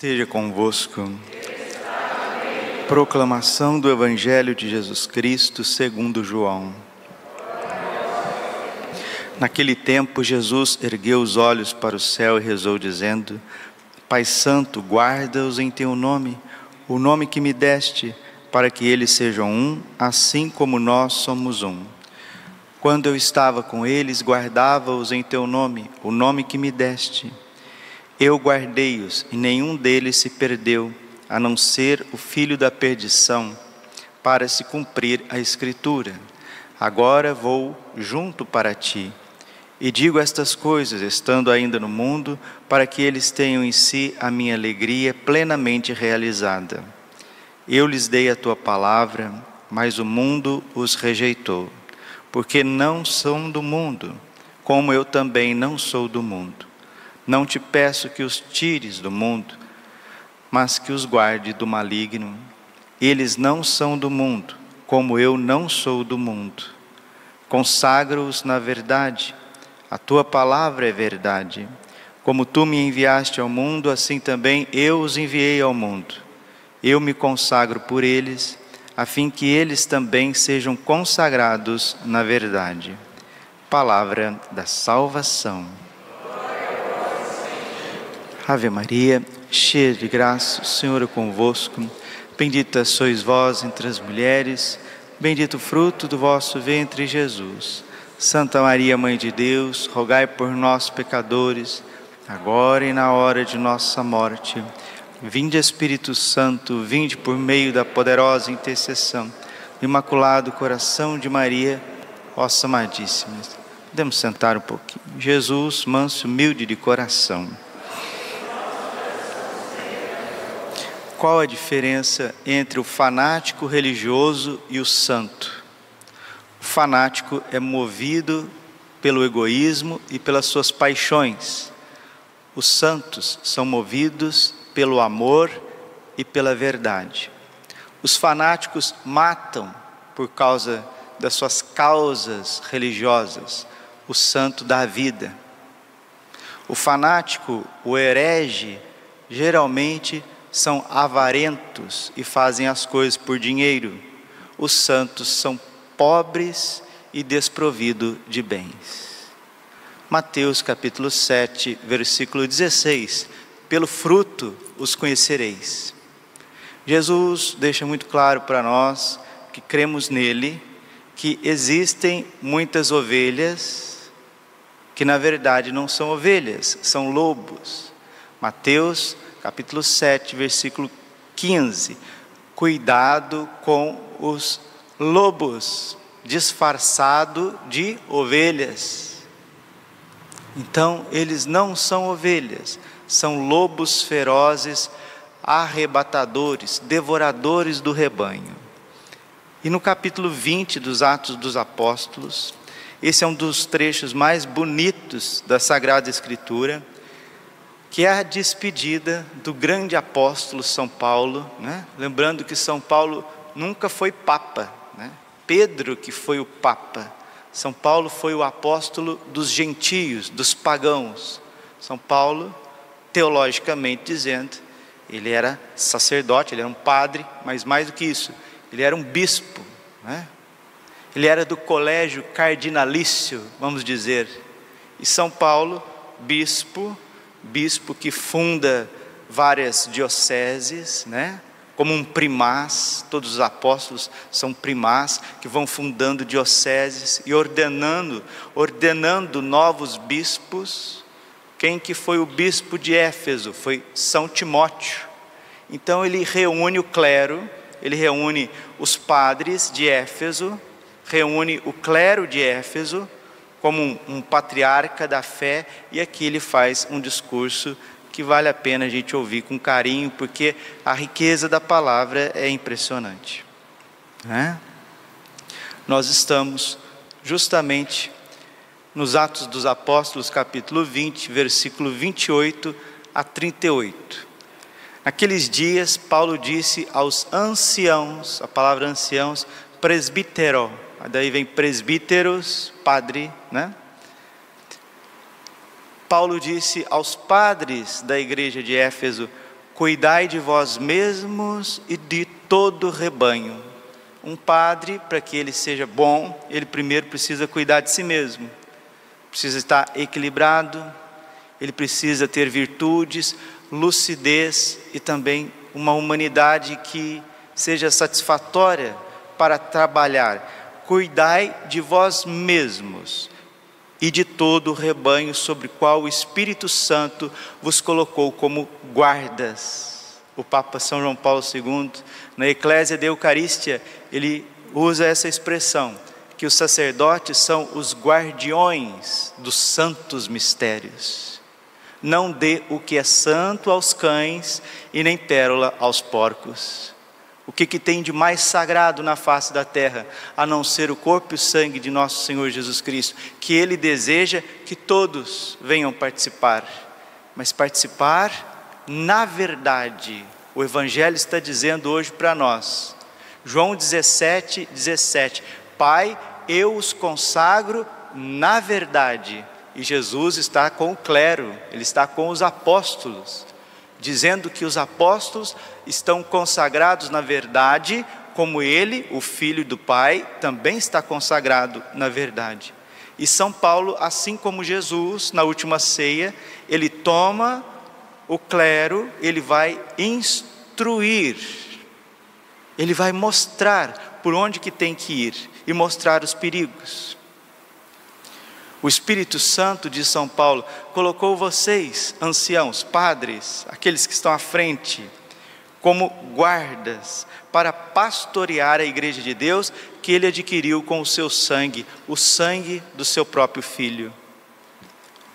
Esteja convosco. Proclamação do Evangelho de Jesus Cristo segundo João. Naquele tempo, Jesus ergueu os olhos para o céu e rezou, dizendo: Pai Santo, guarda-os em teu nome, o nome que me deste, para que eles sejam um, assim como nós somos um. Quando eu estava com eles, guardava-os em teu nome, o nome que me deste. Eu guardei-os, e nenhum deles se perdeu, a não ser o filho da perdição, para se cumprir a Escritura. Agora vou junto para ti, e digo estas coisas, estando ainda no mundo, para que eles tenham em si a minha alegria plenamente realizada. Eu lhes dei a tua palavra, mas o mundo os rejeitou, porque não são do mundo, como eu também não sou do mundo. Não te peço que os tires do mundo, mas que os guarde do maligno. Eles não são do mundo, como eu não sou do mundo. Consagro-os na verdade. A tua palavra é verdade. Como tu me enviaste ao mundo, assim também eu os enviei ao mundo. Eu me consagro por eles, a fim que eles também sejam consagrados na verdade. Palavra da salvação. Ave Maria, cheia de graça, o Senhor é convosco. Bendita sois vós entre as mulheres, bendito o fruto do vosso ventre, Jesus. Santa Maria, Mãe de Deus, rogai por nós, pecadores, agora e na hora de nossa morte. Vinde, Espírito Santo, vinde por meio da poderosa intercessão do Imaculado Coração de Maria, vossa amadíssima. Podemos sentar um pouquinho. Jesus, manso e humilde de coração. Qual a diferença entre o fanático religioso e o santo? O fanático é movido pelo egoísmo e pelas suas paixões. Os santos são movidos pelo amor e pela verdade. Os fanáticos matam por causa das suas causas religiosas. O santo dá vida. O fanático, o herege, geralmente são avarentos e fazem as coisas por dinheiro. Os santos são pobres e desprovidos de bens. Mateus capítulo 7, versículo 16. Pelo fruto os conhecereis. Jesus deixa muito claro para nós que cremos nele, que existem muitas ovelhas que na verdade não são ovelhas, são lobos. Mateus capítulo 7, versículo 15. Cuidado com os lobos, disfarçado de ovelhas. Então, eles não são ovelhas, são lobos ferozes, arrebatadores, devoradores do rebanho. E no capítulo 20 dos Atos dos Apóstolos, esse é um dos trechos mais bonitos da Sagrada Escritura, que é a despedida do grande apóstolo São Paulo, né? Lembrando que São Paulo nunca foi papa, né? Pedro que foi o papa. São Paulo foi o apóstolo dos gentios, dos pagãos. São Paulo, teologicamente dizendo, ele era sacerdote, ele era um padre, mas mais do que isso, ele era um bispo, né? Ele era do colégio cardinalício, vamos dizer. E São Paulo, bispo que funda várias dioceses, né? Como um primaz, todos os apóstolos são primaz, que vão fundando dioceses e ordenando novos bispos. Quem que foi o bispo de Éfeso? Foi São Timóteo. Então ele reúne o clero, ele reúne os padres de Éfeso, reúne o clero de Éfeso, como um patriarca da fé, e aqui ele faz um discurso que vale a pena a gente ouvir com carinho, porque a riqueza da palavra é impressionante, né? Nós estamos justamente nos Atos dos Apóstolos, capítulo 20, versículo 28 a 38. Naqueles dias, Paulo disse aos anciãos, a palavra anciãos, presbítero, daí vem presbíteros, padre, né? Paulo disse aos padres da igreja de Éfeso: cuidai de vós mesmos e de todo o rebanho. Um padre, para que ele seja bom, ele primeiro precisa cuidar de si mesmo, precisa estar equilibrado, ele precisa ter virtudes, lucidez e também uma humanidade que seja satisfatória para trabalhar. Cuidai de vós mesmos e de todo o rebanho sobre o qual o Espírito Santo vos colocou como guardas. O Papa São João Paulo II, na Eclésia de Eucarístia, ele usa essa expressão, que os sacerdotes são os guardiões dos santos mistérios. Não dê o que é santo aos cães e nem pérola aos porcos. O que tem de mais sagrado na face da terra, a não ser o corpo e o sangue de nosso Senhor Jesus Cristo, que Ele deseja que todos venham participar, mas participar na verdade. O Evangelho está dizendo hoje para nós, João 17:17, Pai, eu os consagro na verdade. E Jesus está com o clero, Ele está com os apóstolos, dizendo que os apóstolos estão consagrados na verdade, como Ele, o Filho do Pai, também está consagrado na verdade. E São Paulo, assim como Jesus, na última ceia, ele toma o clero, ele vai instruir, ele vai mostrar por onde que tem que ir e mostrar os perigos. O Espírito Santo, diz São Paulo, colocou vocês, anciãos, padres, aqueles que estão à frente, como guardas, para pastorear a igreja de Deus, que Ele adquiriu com o seu sangue, o sangue do seu próprio Filho.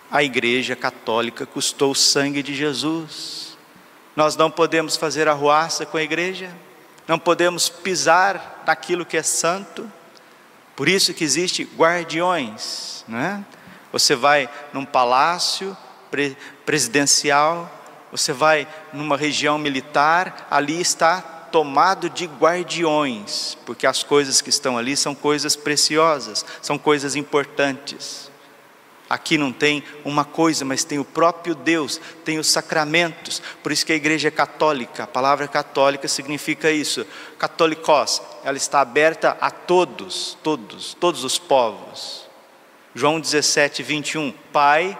A igreja católica custou o sangue de Jesus. Nós não podemos fazer arruaça com a igreja, não podemos pisar naquilo que é santo. Por isso que existe guardiões, né? Você vai num palácio presidencial, você vai numa região militar, ali está tomado de guardiões, porque as coisas que estão ali são coisas preciosas, são coisas importantes. Aqui não tem uma coisa, mas tem o próprio Deus, tem os sacramentos. Por isso que a igreja é católica. A palavra católica significa isso, katolikos, ela está aberta a todos os povos. João 17:21, Pai,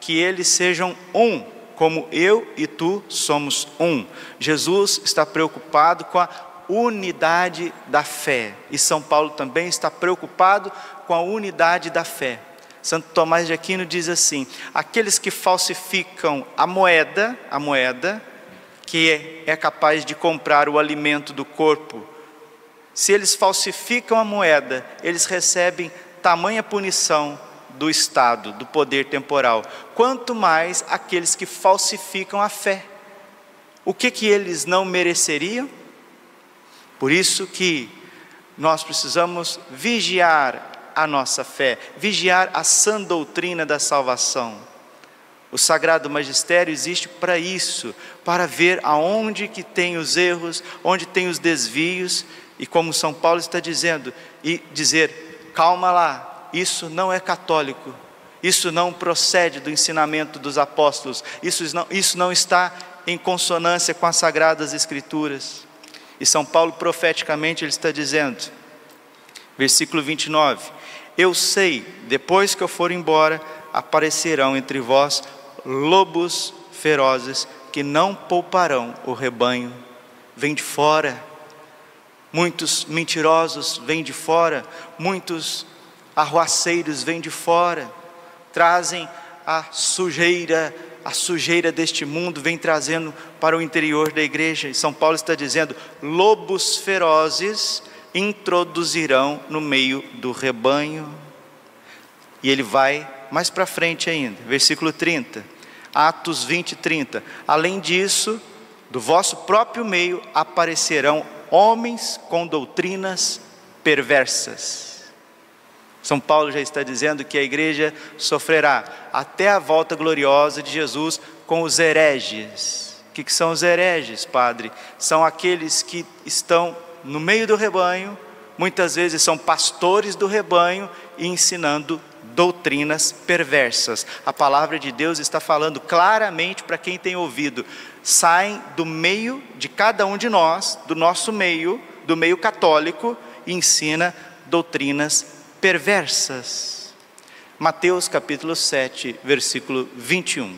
que eles sejam um, como eu e tu somos um. Jesus está preocupado com a unidade da fé, e São Paulo também está preocupado com a unidade da fé. Santo Tomás de Aquino diz assim, aqueles que falsificam a moeda, que é capaz de comprar o alimento do corpo, se eles falsificam a moeda, eles recebem tamanha punição do Estado, do poder temporal, quanto mais aqueles que falsificam a fé. O que eles não mereceriam? Por isso que nós precisamos vigiar a nossa fé, vigiar a sã doutrina da salvação. O Sagrado Magistério existe para isso, para ver aonde que tem os erros, onde tem os desvios, e como São Paulo está dizendo, e dizer, calma lá, isso não é católico, isso não procede do ensinamento dos apóstolos, isso não está em consonância com as Sagradas Escrituras. E São Paulo profeticamente ele está dizendo, versículo 29, eu sei, depois que eu for embora, aparecerão entre vós lobos ferozes que não pouparão o rebanho. Vem de fora, muitos mentirosos vêm de fora, muitos arruaceiros vêm de fora, trazem a sujeira deste mundo, vem trazendo para o interior da igreja. E São Paulo está dizendo, lobos ferozes introduzirão no meio do rebanho. E ele vai mais para frente ainda, versículo 30, Atos 20:30, além disso, do vosso próprio meio aparecerão homens com doutrinas perversas. São Paulo já está dizendo que a igreja sofrerá até a volta gloriosa de Jesus com os hereges. O que são os hereges, padre? São aqueles que estão no meio do rebanho, muitas vezes são pastores do rebanho e ensinando doutrinas perversas. A palavra de Deus está falando claramente para quem tem ouvido, saem do meio de cada um de nós, do nosso meio, do meio católico, e ensina doutrinas perversas. Mateus capítulo 7, versículo 21.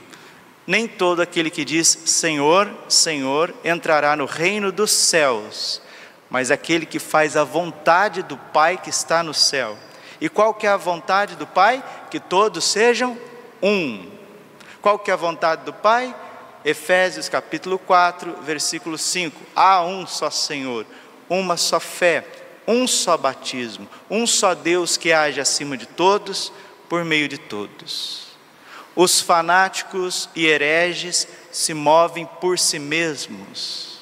Nem todo aquele que diz Senhor, Senhor, entrará no reino dos céus, mas aquele que faz a vontade do Pai que está no céu. E qual que é a vontade do Pai? Que todos sejam um. Qual que é a vontade do Pai? Efésios capítulo 4, versículo 5. Há um só Senhor, uma só fé, um só batismo, um só Deus que age acima de todos, por meio de todos. Os fanáticos e hereges se movem por si mesmos,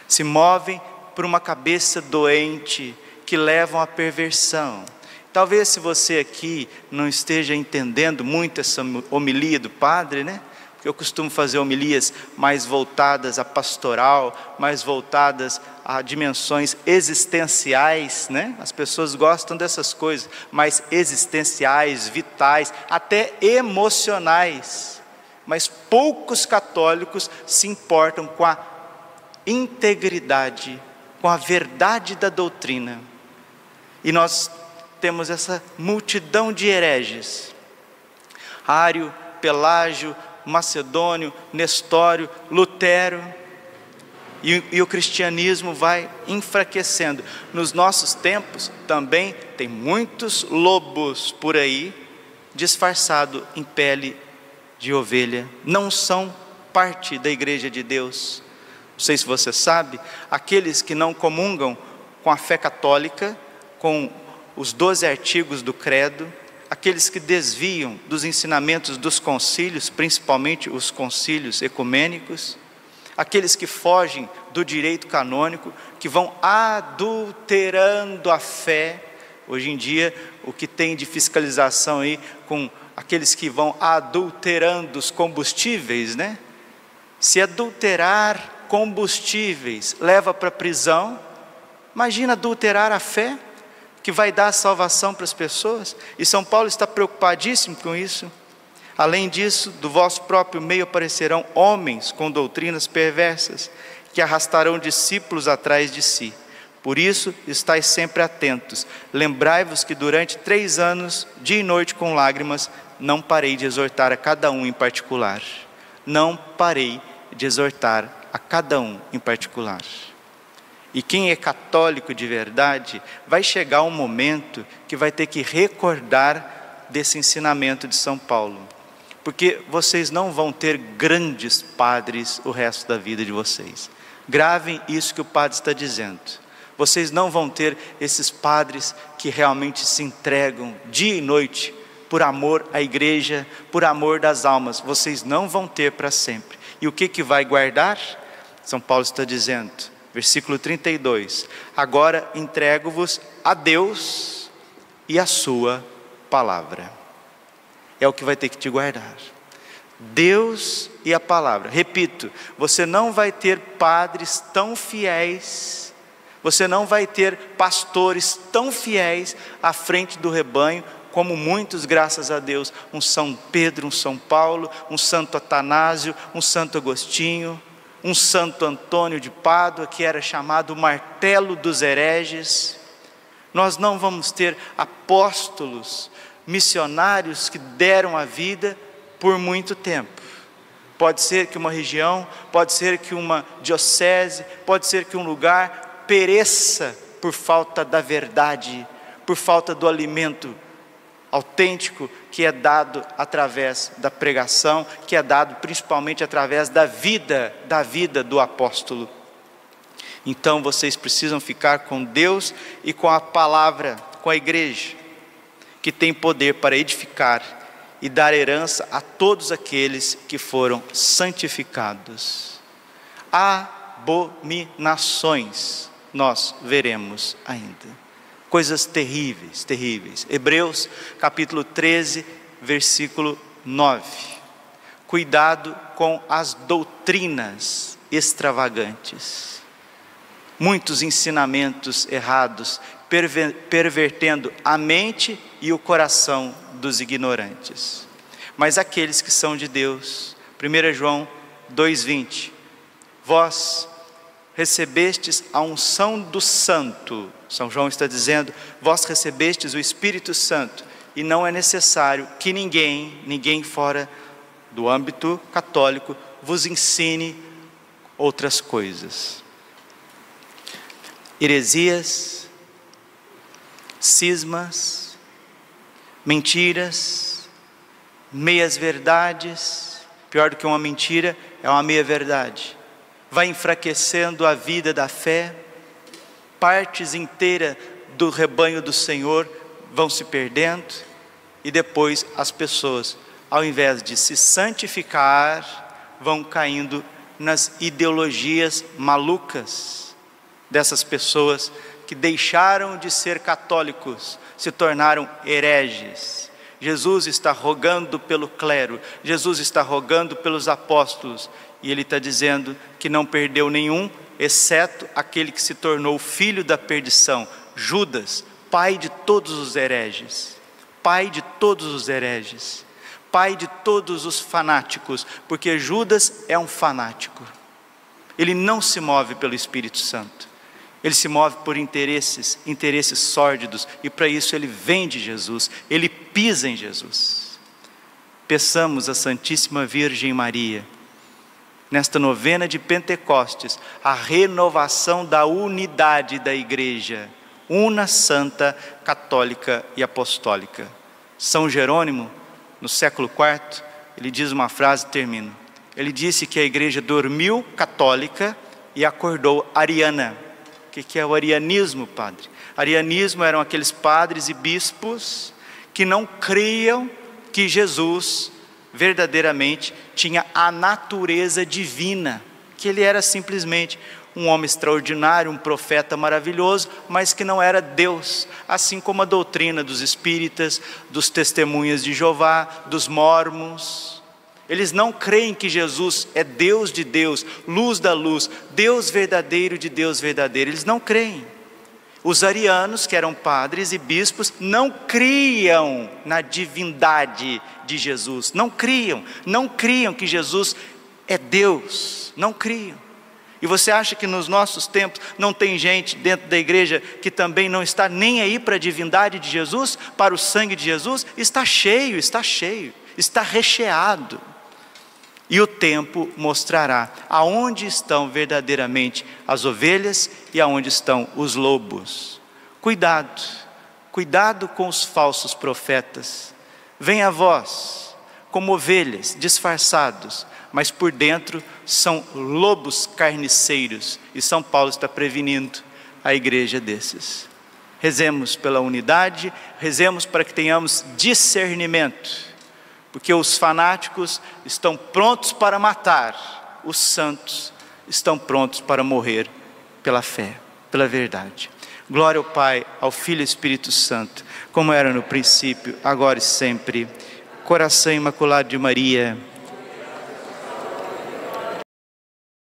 se movem por uma cabeça doente que levam à perversão. Talvez se você aqui não esteja entendendo muito essa homilia do padre, né? Porque eu costumo fazer homilias mais voltadas à pastoral, mais voltadas a dimensões existenciais, né? As pessoas gostam dessas coisas, mais existenciais, vitais, até emocionais. Mas poucos católicos se importam com a integridade, com a verdade da doutrina. E nós temos essa multidão de hereges, Ário, Pelágio, Macedônio, Nestório, Lutero, e o cristianismo vai enfraquecendo. Nos nossos tempos também tem muitos lobos por aí, disfarçados em pele de ovelha, não são parte da igreja de Deus. Não sei se você sabe, aqueles que não comungam com a fé católica, com os 12 artigos do credo, aqueles que desviam dos ensinamentos dos concílios, principalmente os concílios ecumênicos, aqueles que fogem do direito canônico, que vão adulterando a fé. Hoje em dia, o que tem de fiscalização aí com aqueles que vão adulterando os combustíveis, né? Se adulterar combustíveis leva para a prisão, imagina adulterar a fé, que vai dar salvação para as pessoas. E São Paulo está preocupadíssimo com isso. Além disso, do vosso próprio meio aparecerão homens com doutrinas perversas, que arrastarão discípulos atrás de si. Por isso, estais sempre atentos. Lembrai-vos que durante 3 anos, dia e noite com lágrimas, não parei de exortar a cada um em particular. Não parei de exortar a cada um em particular. E quem é católico de verdade, vai chegar um momento que vai ter que recordar desse ensinamento de São Paulo. Porque vocês não vão ter grandes padres o resto da vida de vocês. Gravem isso que o padre está dizendo. Vocês não vão ter esses padres que realmente se entregam dia e noite por amor à igreja, por amor das almas. Vocês não vão ter para sempre. E o que vai guardar? São Paulo está dizendo, versículo 32, agora entrego-vos a Deus e a sua palavra. É o que vai ter que te guardar. Deus e a palavra. Repito, você não vai ter padres tão fiéis, você não vai ter pastores tão fiéis à frente do rebanho, como muitos, graças a Deus, um São Pedro, um São Paulo, um Santo Atanásio, um Santo Agostinho, um Santo Antônio de Pádua, que era chamado o martelo dos hereges. Nós não vamos ter apóstolos, missionários que deram a vida por muito tempo. Pode ser que uma região, pode ser que uma diocese, pode ser que um lugar pereça por falta da verdade, por falta do alimento autêntico que é dado através da pregação, que é dado principalmente através da vida do apóstolo. Então vocês precisam ficar com Deus e com a palavra, com a igreja, que tem poder para edificar e dar herança a todos aqueles que foram santificados. Abominações nós veremos ainda. Coisas terríveis, terríveis. Hebreus capítulo 13, versículo 9. Cuidado com as doutrinas extravagantes. Muitos ensinamentos errados, pervertendo a mente e o coração dos ignorantes. Mas aqueles que são de Deus, 1 João 2,20, vós recebestes a unção do Santo. São João está dizendo, vós recebestes o Espírito Santo, e não é necessário que ninguém fora do âmbito católico vos ensine outras coisas. Heresias, cismas, mentiras, meias verdades. Pior do que uma mentira é uma meia verdade. Vai enfraquecendo a vida da fé, partes inteiras do rebanho do Senhor vão se perdendo, e depois as pessoas, ao invés de se santificar, vão caindo nas ideologias malucas dessas pessoas que deixaram de ser católicos, se tornaram hereges. Jesus está rogando pelo clero, Jesus está rogando pelos apóstolos, e Ele está dizendo que não perdeu nenhum, exceto aquele que se tornou filho da perdição, Judas, pai de todos os hereges, pai de todos os hereges, pai de todos os fanáticos, porque Judas é um fanático. Ele não se move pelo Espírito Santo, ele se move por interesses sórdidos, e para isso ele vende Jesus, ele pisa em Jesus. Peçamos à Santíssima Virgem Maria, nesta novena de Pentecostes, a renovação da unidade da igreja, una, santa, católica e apostólica. São Jerônimo, no século IV, ele diz uma frase, termino. Ele disse que a igreja dormiu católica e acordou ariana. O que é o arianismo, padre? Arianismo eram aqueles padres e bispos que não criam que Jesus verdadeiramente tinha a natureza divina, que ele era simplesmente um homem extraordinário, um profeta maravilhoso, mas que não era Deus, assim como a doutrina dos espíritas, dos testemunhas de Jeová, dos mórmons. Eles não creem que Jesus é Deus de Deus, luz da luz, Deus verdadeiro de Deus verdadeiro. Eles não creem. Os arianos, que eram padres e bispos, não criam na divindade de Jesus, não criam que Jesus é Deus, não criam. E você acha que nos nossos tempos não tem gente dentro da igreja que também não está nem aí para a divindade de Jesus, para o sangue de Jesus? Está cheio, está recheado. E o tempo mostrará aonde estão verdadeiramente as ovelhas e aonde estão os lobos. Cuidado com os falsos profetas. Vem a vós como ovelhas disfarçados, mas por dentro são lobos carniceiros, e São Paulo está prevenindo a igreja desses. Rezemos pela unidade, rezemos para que tenhamos discernimento, porque os fanáticos estão prontos para matar, os santos estão prontos para morrer pela fé, pela verdade. Glória ao Pai, ao Filho e ao Espírito Santo, como era no princípio, agora e sempre. Coração Imaculado de Maria,